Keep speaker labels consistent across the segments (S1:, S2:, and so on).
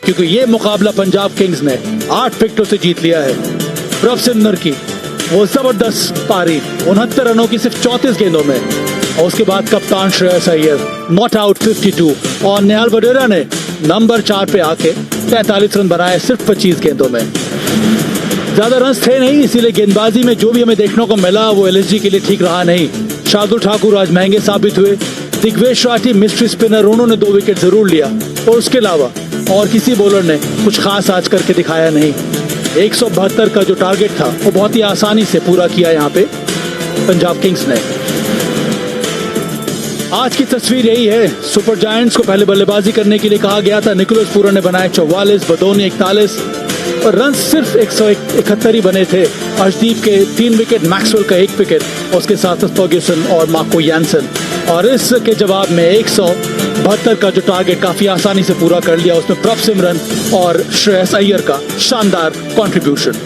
S1: क्योंकि ये मुकाबला पंजाब किंग्स ने 8 विकेटों से जीत लिया है। प्रभ सिमरन की वो जबरदस्त पारी 69 रनों की सिर्फ 34 गेंदों में, और उसके बाद कप्तान श्रेयस अय्यर नॉट आउट 52, और नेहाल वडेरा ने नंबर 4 पे आके 43 रन बनाए सिर्फ 25 गेंदों में। ज्यादा रन थे नहीं, इसीलिए गेंदबाजी में जो भी हमें देखने को मिला वो एलएसजी के लिए ठीक रहा नहीं। शार्दुल ठाकुर आज महंगे साबित हुए। दिग्वेश राठी मिस्ट्री स्पिनर, उन्होंने 2 विकेट जरूर लिया, और उसके अलावा और किसी बॉलर ने कुछ खास आज करके दिखाया नहीं। 172 का जो टारगेट था वो बहुत ही आसानी से पूरा किया यहाँ पे पंजाब किंग्स ने। आज की तस्वीर यही है। सुपर जायंट्स को पहले बल्लेबाजी करने के लिए कहा गया था। निकोलस पूरन ने बनाए 44, बदौनी 41, और रन सिर्फ 171 ही बने थे। अर्शदीप के 3 विकेट, मैक्सवेल का 1 विकेट, और उसके साथ फर्ग्यूसन और मार्को यानसन। और इसके जवाब में 172 का जो टारगेट काफी आसानी से पूरा कर लिया, उसमें प्रभ सिमरन और श्रेयस अय्यर का शानदार कंट्रीब्यूशन।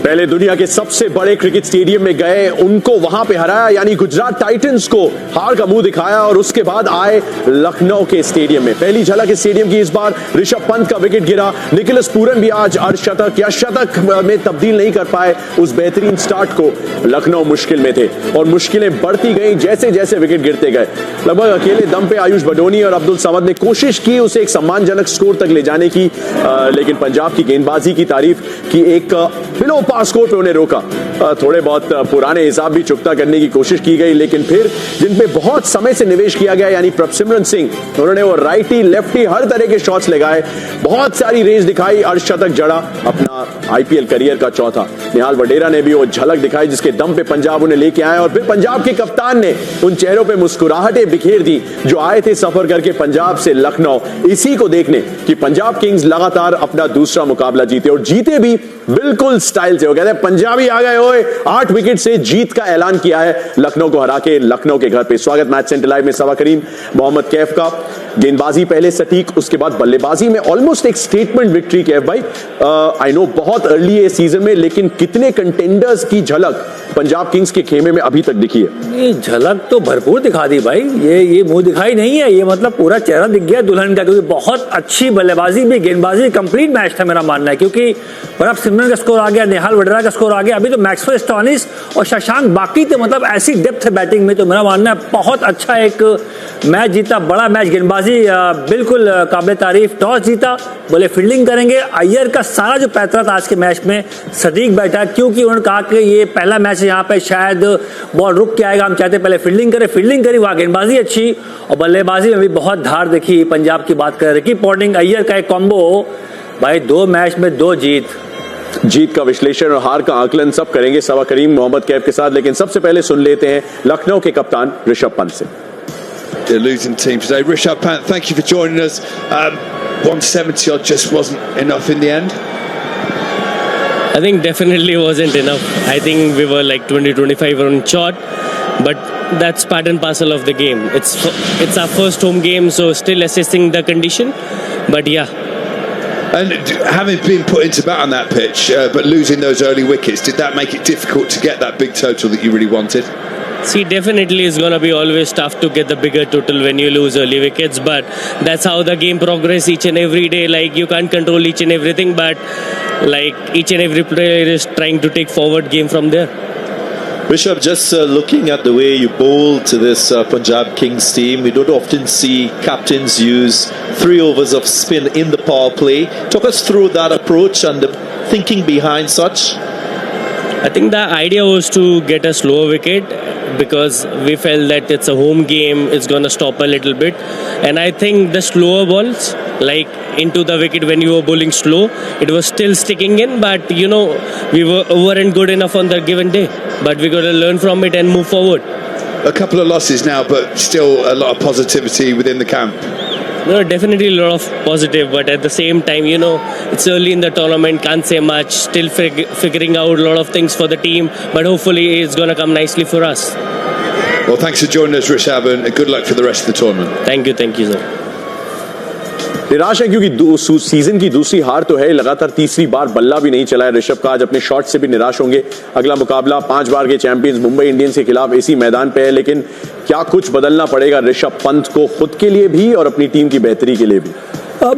S2: पहले दुनिया के सबसे बड़े क्रिकेट स्टेडियम में गए, उनको वहां पे हराया, यानी गुजरात टाइटंस को हार का मुंह दिखाया, और उसके बाद आए लखनऊ के स्टेडियम में। पहली झलक इस स्टेडियम की इस बार ऋषभ पंत का विकेट गिरा। निकोलस पूरन भी आज अर्धशतक या शतक में तब्दील नहीं कर पाए। उस बेहतरीन स्टार्ट को लखनऊ मुश्किल में थे, और मुश्किलें बढ़ती गई जैसे जैसे विकेट गिरते गए। लगभग अकेले दम पे आयुष बडोनी और अब्दुल समद ने कोशिश की उसे एक सम्मानजनक स्कोर तक ले जाने की, लेकिन पंजाब की गेंदबाजी की तारीफ की एक बिलो पास स्कोर पे उन्हें रोका। थोड़े बहुत पुराने हिसाब भी चुकता करने की कोशिश की गई, लेकिन फिर जिन पे बहुत समय से निवेश किया गया, यानी प्रभ सिमरन सिंह, उन्होंने वो राइटी लेफ्टी हर तरह के शॉट्स लगाए, बहुत सारी रेंज दिखाई, अर्धशतक जड़ा, अपना आईपीएल करियर का चौथा। निहाल वडेरा ने भी वो झलक दिखाई जिसके दम पे पंजाब उन्हें लेके आए, और फिर पंजाब के कप्तान ने उन चेहरों पे मुस्कुराहटें बिखेर दी जो आए थे सफर करके पंजाब से लखनऊ, इसी को देखने कि पंजाब किंग्स लगातार अपना दूसरा मुकाबला जीते, और जीते भी बिल्कुल स्टाइल से। वो कहते हैं पंजाबी आ गए ओए, 8 विकेट से जीत का ऐलान किया है लखनऊ को हरा के लखनऊ के घर पे। स्वागत मैच सेंटर लाइव में सवा करीम मोहम्मद कैफ का। गेंदबाजी पहले सटीक, उसके बाद बल्लेबाजी में ऑलमोस्ट एक स्टेटमेंट विक्ट्री। कैफ भाई, आई नो बहुत अर्ली है सीजन में, लेकिन कितने कंटेंडर्स की झलक पंजाब किंग्स के खेमे में अभी तक दिखी है?
S3: ये झलक तो भरपूर दिखा दी भाई। ये मुंह दिखाई नहीं है, ये मतलब पूरा चेहरा दिख गया दुल्हन का, क्योंकि बहुत अच्छी बल्लेबाजी भी, गेंदबाजी कंप्लीट मैच था मेरा मानना है। क्योंकि प्रभ सिमरन का स्कोर आ गया, निहाल वडेरा का स्कोर आ गया, अभी तो मैक्सवेल स्टोनिस और शशांक बाकी थे, मतलब ऐसी डेप्थ है बैटिंग में, तो मेरा मानना है बहुत अच्छा एक मैच जीता, बड़ा मैच। गेंदबाजी बिल्कुल काबिल तारीफ। टॉस जीता, बोले फील्डिंग करेंगे। अय्यर का सारा जो पैतरा था आज के मैच में सटीक बैठा, क्योंकि उन्होंने कहा कि ये पहला मैच है, यहाँ पे शायद बॉल रुक के आएगा, हम चाहते पहले फील्डिंग करें। फील्डिंग करी, वहाँ गेंदबाजी अच्छी, और बल्लेबाजी में भी बहुत धार देखी। पंजाब की बात करें, रिकी पॉन्टिंग अय्यर का एक कॉम्बो भाई, 2 मैच में 2 जीत
S2: का विश्लेषण और हार का आकलन सब करेंगे सवा करीम मोहम्मद कैफ के साथ, लेकिन सबसे पहले सुन लेते हैं लखनऊ के कप्तान ऋषभ पंत से।
S4: The losing team today. Rishabh Pant, thank you for joining us. 170 odd just wasn't enough in the end.
S5: I think definitely wasn't enough. I think we were like 20-25 run short, but that's part and parcel of the game. It's our first home game, so still assessing the condition, but yeah.
S4: And having been put into bat on that pitch, but losing those early wickets, did that make it difficult to get that big total that you really wanted?
S5: See, definitely it's going to be always tough to get the bigger total when you lose early wickets, but that's how the game progresses each and every day. Like, you can't control each and everything, but like each and every player is trying to take forward game from there.
S6: Rishabh, just looking at the way you bowl to this Punjab Kings team, we don't often see captains use 3 overs of spin in the power play. Talk us through that approach and the thinking behind such.
S5: I think the idea was to get a slower wicket, because we felt that it's a home game, it's going to stop a little bit, and I think the slower balls like into the wicket when you were bowling slow, it was still sticking in, but you know, we weren't good enough on the given day, but we got to learn from it and move forward.
S4: A couple of losses now, but still a lot of positivity within the camp.
S5: No, definitely a lot of positive, but at the same time, you know, it's early in the tournament, can't say much, still figuring out a lot of things for the team, but hopefully it's going to come nicely for us.
S4: Well, thanks for joining us, Rishabh, and good luck for the rest of the tournament.
S5: Thank you, sir.
S2: निराश है क्योंकि season की दूसरी हार तो है, लगातार तीसरी बार बल्ला भी नहीं चला है ऋषभ का। आज अपने शॉट से भी निराश होंगे। अगला मुकाबला 5 बार के चैंपियंस मुंबई इंडियंस के खिलाफ इसी मैदान पे है, लेकिन क्या कुछ बदलना पड़ेगा ऋषभ पंत को, खुद के लिए भी और अपनी टीम की बेहतरी के लिए भी?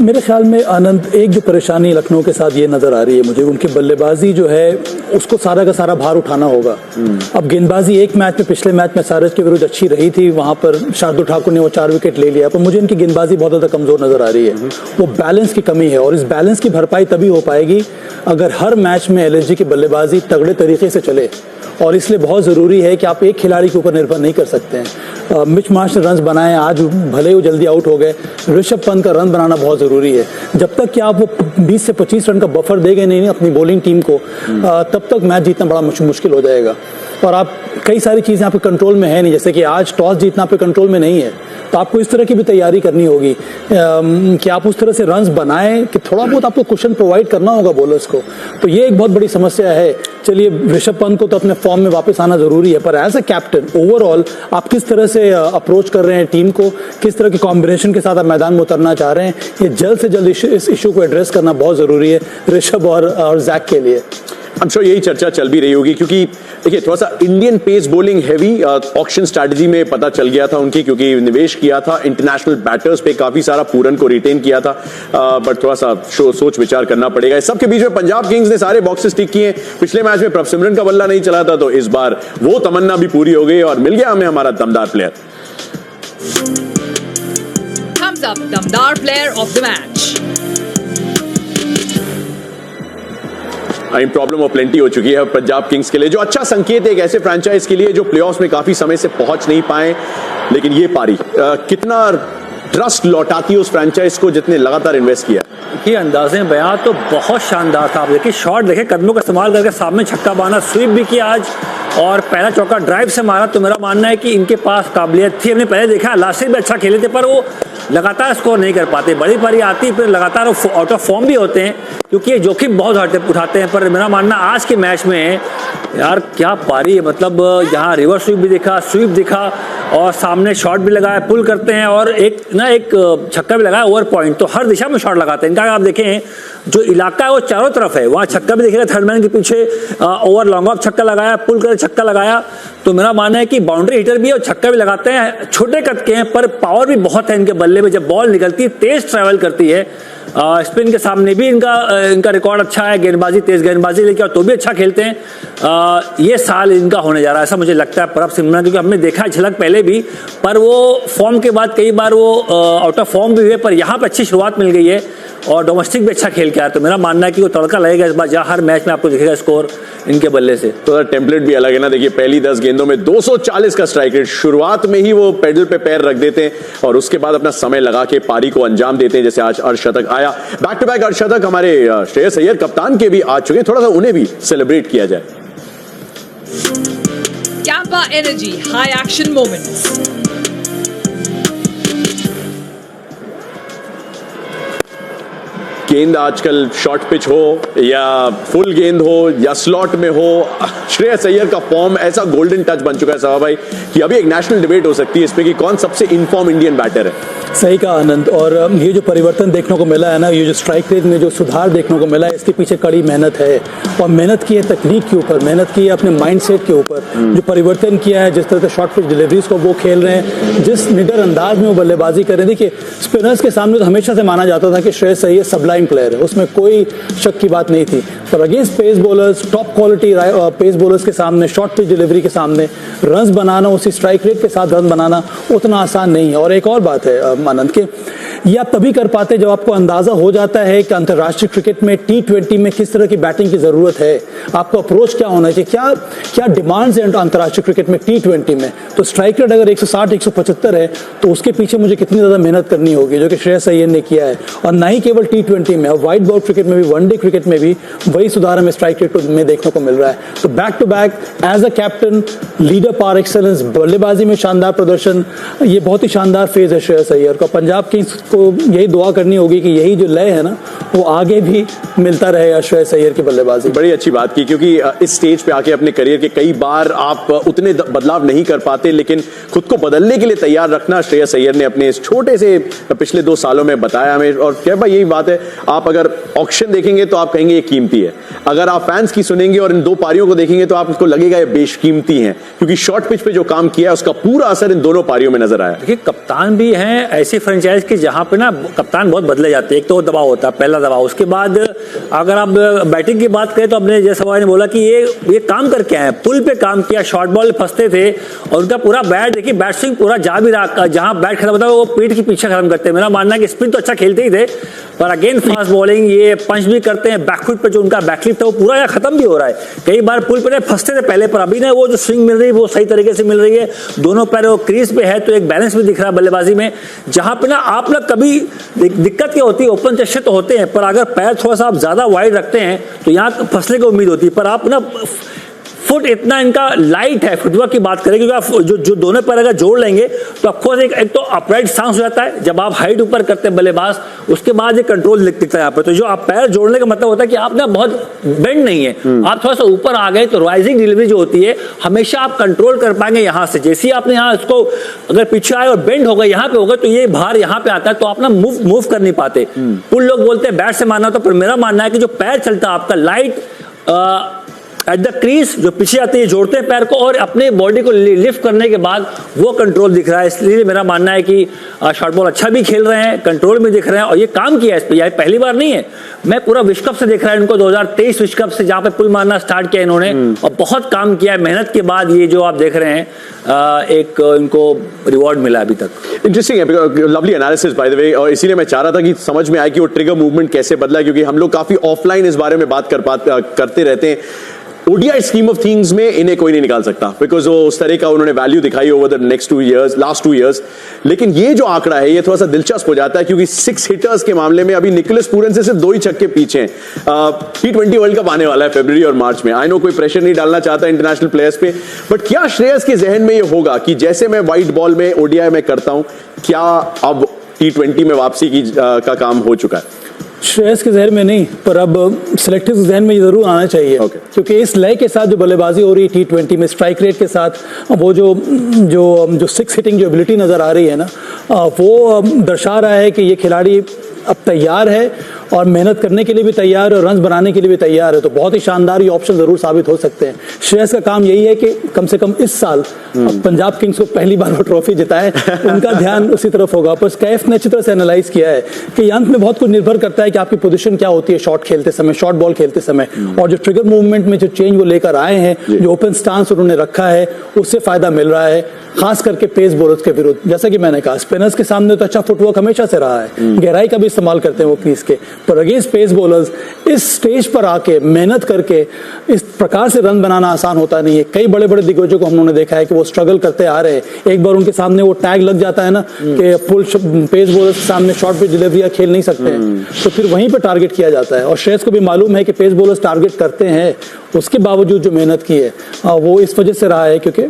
S1: मेरे ख्याल में आनंद, एक जो परेशानी लखनऊ के साथ ये नजर आ रही है मुझे, उनकी बल्लेबाजी जो है उसको सारा का सारा भार उठाना होगा। अब गेंदबाजी एक मैच में, पिछले मैच में सारज के विरुद्ध अच्छी रही थी, वहां पर शार्दुल ठाकुर ने वो 4 विकेट ले लिया, पर मुझे इनकी गेंदबाजी बहुत ज्यादा कमजोर नजर आ रही है। वो बैलेंस की कमी है, और इस बैलेंस की भरपाई तभी हो पाएगी अगर हर मैच में एलएसजी की बल्लेबाजी तगड़े तरीके से चले, और इसलिए बहुत ज़रूरी है कि आप एक खिलाड़ी के ऊपर निर्भर नहीं कर सकते हैं। मिच मार्श ने रन बनाए, आज भले ही वो जल्दी आउट हो गए, ऋषभ पंत का रन बनाना बहुत ज़रूरी है। जब तक कि आप वो 20 से 25 रन का बफर देंगे नहीं अपनी बॉलिंग टीम को, तब तक मैच जीतना बड़ा मुश्किल हो जाएगा। और आप कई सारी चीज़ें आपके कंट्रोल में है नहीं, जैसे कि आज टॉस जीतना आपके कंट्रोल में नहीं है, तो आपको इस तरह की भी तैयारी करनी होगी कि आप उस तरह से रन्स बनाएं कि थोड़ा बहुत आपको कुशन प्रोवाइड करना होगा बॉलर्स को। तो ये एक बहुत बड़ी समस्या है। चलिए, ऋषभ पंत को तो अपने फॉर्म में वापस आना जरूरी है, पर एज अ कैप्टन ओवरऑल आप किस तरह से अप्रोच कर रहे हैं टीम को, किस तरह की कॉम्बिनेशन के साथ आप मैदान में उतरना चाह रहे हैं, ये जल्द से जल्द इस इशू को एड्रेस करना बहुत जरूरी है ऋषभ और जैक के लिए।
S2: I'm sure यही चर्चा चल भी रही होगी, क्योंकि देखिए थोड़ा सा Indian pace bowling heavy auction strategy में पता चल गया था उनकी, क्योंकि निवेश किया था इंटरनेशनल बैटर्स पे काफी सारा, पूरन को रिटेन किया था, बट थोड़ा सा सोच विचार करना पड़ेगा। इस सब के बीच में पंजाब किंग्स ने सारे बॉक्सेस टिक किए। पिछले मैच में प्रभसिमरन का बल्ला नहीं चला था, तो इस बार वो तमन्ना भी पूरी हो गई और मिल गया हमें हमारा दमदार प्लेयर।
S7: Thumbs up, दमदार player of the match.
S2: Problem of plenty हो चुकी है पंजाब किंग्स के लिए, जो अच्छा संकेत है एक ऐसे फ्रेंचाइज के लिए जो प्लेऑफ्स में काफी समय से पहुंच नहीं पाए। लेकिन ये पारी कितना ट्रस्ट लौटाती है उस फ्रेंचाइज को जितने लगातार इन्वेस्ट किया।
S3: ये अंदाजे बयां तो बहुत शानदार था। आप देखिए शॉट, देखिए कदमों का इस्तेमाल करके सामने छक्का मारना, स्वीप भी किया आज, और पहला चौका ड्राइव से मारा। तो मेरा मानना है कि इनके पास काबिलियत थी। हमने पहले देखा लास्ट से भी अच्छा खेले थे, पर वो लगातार स्कोर नहीं कर पाते। बड़ी पारी आती फिर लगातार आउट ऑफ फॉर्म भी होते हैं, क्योंकि ये जोखिम बहुत उठाते हैं। पर मेरा मानना आज के मैच में यार क्या पारी है, मतलब यहाँ रिवर्स स्वीप भी दिखा, स्वीप दिखा, और सामने शॉट भी लगाया, पुल करते हैं, और एक छक्का भी लगाया ओवर पॉइंट। तो हर दिशा में शॉट लगाते हैं इनका। आप देखें जो इलाका है वो चारों तरफ है, वहाँ छक्का भी दिखेगा थर्ड मैन के पीछे, ओवर लॉन्ग ऑफ छक्का लगाया, पुल कर छक्का लगाया। तो मेरा मानना है कि बाउंड्री हिटर भी है और छक्का भी लगाते हैं। छोटे कद के हैं, पर पावर भी बहुत है इनके बल्ले में। जब बॉल निकलती है तेज ट्रैवल करती है। स्पिन के सामने भी इनका रिकॉर्ड अच्छा है, गेंदबाजी तेज गेंदबाजी लेके तो भी अच्छा खेलते हैं। ये साल इनका होने जा रहा है ऐसा मुझे लगता है प्रभसिमरन, क्योंकि हमने देखा है झलक पहले भी, पर वो फॉर्म के बाद कई बार वो आउट ऑफ फॉर्म भी हुए, पर यहाँ पे अच्छी शुरुआत मिल गई है और डोमेस्टिक भी अच्छा खेल के आया। तो मेरा मानना है कि वो तड़का लगेगा इस बार, जहाँ हर मैच में आपको दिखेगा स्कोर इनके बल्ले से।
S2: तो टेम्पलेट भी अलग है ना। देखिए पहली 10 गेंदों में 240 का स्ट्राइक रेट, शुरुआत में ही वो पेडल पे पैर रख देते हैं और उसके बाद अपना समय लगा के पारी को अंजाम देते हैं। जैसे आज अर्धशतक आया, बैक टू बैक अर्धशतक हमारे श्रेयस अय्यर कप्तान के भी आ चुके हैं, थोड़ा सा उन्हें भी सेलिब्रेट किया जाए।
S7: Campa Energy High Action Moments।
S2: गेंद आजकल शॉर्ट पिच हो या फुल गेंद हो या स्लॉट में हो, श्रेयस अय्यर का फॉर्म ऐसा गोल्डन टच बन चुका है साहब भाई कि अभी एक नेशनल डिबेट हो सकती है इस पे कि कौन सबसे इनफॉर्म इंडियन बैटर है।
S1: सही कहा आनंद, और ये जो परिवर्तन देखने को मिला है ना, ये जो स्ट्राइक रेट में जो सुधार देखने को मिला है, इसके पीछे कड़ी मेहनत है। और मेहनत की है तकनीक के ऊपर, मेहनत की है अपने माइंडसेट के ऊपर। जो परिवर्तन किया है, जिस तरह से शॉर्ट पिच डिलीवरीज को वो खेल रहे हैं, जिस निडर अंदाज में वो बल्लेबाजी कर रहे हैं। देखिए स्पिनर्स के सामने तो हमेशा से माना जाता था कि श्रेयस अय्यर सबलाइम प्लेयर है, उसमें कोई शक की बात नहीं थी। पर against pace bowlers, top quality pace bowlers के सामने, शॉर्ट पिच डिलीवरी के सामने रन बनाना, उसी स्ट्राइक रेट के साथ रन बनाना उतना आसान नहीं है। और एक और बात है आनंद के, ये आप तभी कर पाते जब आपको अंदाजा हो जाता है कि अंतर्राष्ट्रीय क्रिकेट में T20 में किस तरह की बैटिंग की जरूरत है, आपको अप्रोच क्या होना चाहिए, क्या डिमांड्स हैं अंतर्राष्ट्रीय क्रिकेट में T20 में। तो स्ट्राइक रेट अगर 160-175 है तो उसके पीछे मुझे कितनी ज्यादा मेहनत करनी होगी, जो कि श्रेयस अय्यर ने किया है। और ना ही केवल T20 में, व्हाइट बॉल क्रिकेट में भी, वनडे क्रिकेट में भी वही सुधार हमें स्ट्राइक रेट में देखने को मिल रहा है। तो back to back as a captain, leader par excellence, बल्लेबाजी में शानदार प्रदर्शन, ये बहुत ही शानदार फेज है श्रेयस अय्यर का। पंजाब किंग्स को यही दुआ करनी होगी कि यही जो लय है ना वो आगे भी मिलता रहे श्रेयस अय्यर की बल्लेबाजी।
S2: बड़ी अच्छी बात की, क्योंकि इस स्टेज पे आके अपने करियर के कई बार आप उतने बदलाव नहीं कर पाते, लेकिन खुद को बदलने के लिए तैयार रखना श्रेयस अय्यर ने अपने इस छोटे से पिछले 2 सालों में बताया हमें। और क्या भाई यही बात है, आप अगर ऑक्शन देखेंगे तो आप कहेंगे ये कीमती है, अगर आप फैंस की सुनेंगे और इन 2 पारियों को देखेंगे तो आपको लगेगा ये बेशकीमती है, क्योंकि शॉर्ट पिच पे जो काम किया है उसका पूरा असर इन दोनों पारियों में नजर आया।
S3: देखिए कप्तान भी हैं ऐसी फ्रेंचाइज की जहां पे ना कप्तान बहुत बदले जाते हैं। एक तो दबाव होता है, पहला दबाव, उसके बाद अगर आप बैटिंग की बात करें तो अपने जैसे सवाल ने बोला कि ये काम करके आए हैं, पुल पे काम किया, शॉर्ट बॉल फंसते थे और उनका पूरा बैट, देखिए बैट स्विंग पूरा जा भी रहा, जहां बैट खत्म होता है वो पीठ के पीछे खत्म करते हैं। मेरा मानना है कि स्पिन तो अच्छा खेलते ही थे, पर अगेन फास्ट बॉलिंग, ये पंच भी करते हैं, बैकफुट पे जो उनका बैकलिफ्ट है वो पूरा यहाँ खत्म भी हो रहा है। कई बार पुल पे फंसते थे पहले, पर अभी ना वो जो स्विंग मिल रही है वो सही तरीके से मिल रही है, दोनों पैर वो क्रीज पे है, तो एक बैलेंस भी दिख रहा है बल्लेबाजी में, जहां पे ना आप लोग कभी दिक्कत क्या होती है, ओपन चेस्टेड तो होते हैं, पर अगर पैर थोड़ा सा आप ज्यादा वाइड रखते हैं तो यहाँ फंसने की उम्मीद होती है। पर आप ना फुट इतना इनका लाइट है, फुटवर्क की बात करें, क्योंकि आप जो दोनों पैर अगर जोड़ लेंगे तो आपको एक तो अपराइट स्टांस हो जाता है जब आप हाइट ऊपर करते हैं बल्लेबाज, उसके बाद ये कंट्रोल दिखता है यहाँ पे। तो जो आप पैर जोड़ने का मतलब होता है कि आप ना बहुत बेंड नहीं है, आप थोड़ा सा ऊपर आ गए तो राइजिंग डिलीवरी जो होती है हमेशा आप कंट्रोल कर पाएंगे यहाँ से। जैसे ही आपने यहाँ इसको अगर पीछे आए और बेंड हो गए, यहाँ पे हो गए, तो ये भार यहाँ पे आता है, तो आप ना मूव कर नहीं पाते। कुछ लोग बोलते हैं बैट से मारना, तो मेरा मानना है कि जो पैर चलता है आपका लाइट एट द क्रीज, जो पीछे आते हैं जोड़ते हैं पैर को और अपने बॉडी को लिफ्ट करने के बाद वो कंट्रोल दिख रहा है। इसलिए मेरा मानना है कि शॉर्ट बॉल अच्छा भी खेल रहे हैं, कंट्रोल में दिख रहे हैं और ये काम किया है इस पर। यह पहली बार नहीं है, मैं पूरा विश्व कप से देख रहा है इनको, 2023 विश्व कप से जहाँ पे पुल मारना स्टार्ट किया इन्होंने और बहुत काम किया है। मेहनत के बाद ये जो आप देख रहे हैं एक इनको रिवॉर्ड मिला अभी तक।
S2: इंटरेस्टिंग है, lovely analysis by the way, और इसीलिए मैं चाह रहा था कि समझ में आए कि वो ट्रिगर मूवमेंट कैसे बदला, क्योंकि हम लोग काफी ऑफलाइन इस बारे में बात करते रहते हैं। ओडीआई स्कीम ऑफ थिंग्स में इन्हें कोई नहीं निकाल सकता, बिकॉज वो उस तरह का उन्होंने वैल्यू दिखाई ओवर द लास्ट 2 years। लेकिन ये जो आंकड़ा है ये थोड़ा सा दिलचस्प हो जाता है, क्योंकि 6 हिटर्स के मामले में अभी निकोलस पूरन से सिर्फ 2 ही छक्के पीछे हैं। T20 वर्ल्ड कप आने वाला है फरवरी और मार्च में, आई नो कोई प्रेशर नहीं डालना चाहता इंटरनेशनल प्लेयर्स पे, बट क्या श्रेयस के जहन में ये होगा कि जैसे मैं व्हाइट बॉल में ओडीआई में करता हूं, क्या अब T20 में वापसी का काम हो चुका है?
S1: श्रेयस के जहन में नहीं, पर अब सिलेक्टर्स के जहन में ये जरूर आना चाहिए। क्योंकि इस लय के साथ जो बल्लेबाजी हो रही है T20 में, स्ट्राइक रेट के साथ, वो जो 6 हिटिंग जो एबिलिटी नजर आ रही है ना, वो दर्शा रहा है कि ये खिलाड़ी अब तैयार है और मेहनत करने के लिए भी तैयार है और रन्स बनाने के लिए भी तैयार है। तो बहुत ही शानदार ये ऑप्शन जरूर साबित हो सकते हैं। श्रेयस का काम यही है कि कम से कम इस साल पंजाब किंग्स को पहली बार वो ट्रॉफी जिताए, उनका ध्यान उसी तरफ होगा। पर कैफ ने अच्छी तरह से एनालाइज किया है कि अंत में बहुत कुछ निर्भर करता है कि आपकी पोजीशन क्या होती है शॉट खेलते समय, शॉर्ट बॉल खेलते समय, और जो ट्रिगर मूवमेंट में जो चेंज वो लेकर आए हैं, जो ओपन स्टांस उन्होंने रखा है, उससे फायदा मिल रहा है, खास करके पेस बॉलर्स के विरुद्ध। जैसा कि मैंने कहा, स्पिनर्स के सामने तो अच्छा फुटवर्क हमेशा से रहा है, गहराई का भी इस्तेमाल करते हैं वो क्रीज के, पर अगेंस्ट पेस बॉलर्स इस स्टेज पर आके मेहनत करके इस प्रकार से रन बनाना आसान होता नहीं है। कई बड़े बड़े दिग्गजों को हमने देखा है कि वो स्ट्रगल करते आ रहे हैं। एक बार उनके सामने वो टैग लग जाता है ना कि फुल पेस बॉलर्स के सामने शॉर्ट पिच डिलीवरियां खेल नहीं सकते हैं, तो फिर वहीं पर टारगेट किया जाता है। और श्रेयस को भी मालूम है कि पेस बॉलर्स टारगेट करते हैं, उसके बावजूद जो मेहनत की है वो इस वजह से रहा है क्योंकि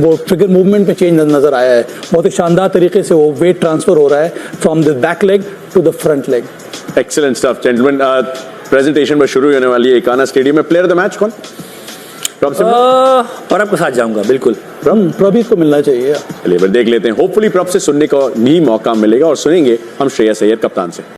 S1: वो ट्रिगर मूवमेंट में चेंज नजर आया है। बहुत ही शानदार तरीके से वो वेट ट्रांसफर हो रहा है from the back leg to the front leg.
S2: Excellent stuff gentlemen. Presentation में शुरू होने वाली है एकाना स्टेडियम में। प्लेयर ऑफ द मैच कौन?
S3: प्रभ के साथ जाऊंगा, बिल्कुल
S1: प्रभीत को मिलना चाहिए।
S2: चलिए देख लेते हैं, होपफुली प्रभ से सुनने को भी मौका मिलेगा और सुनेंगे हम श्रेयस अय्यर कप्तान से।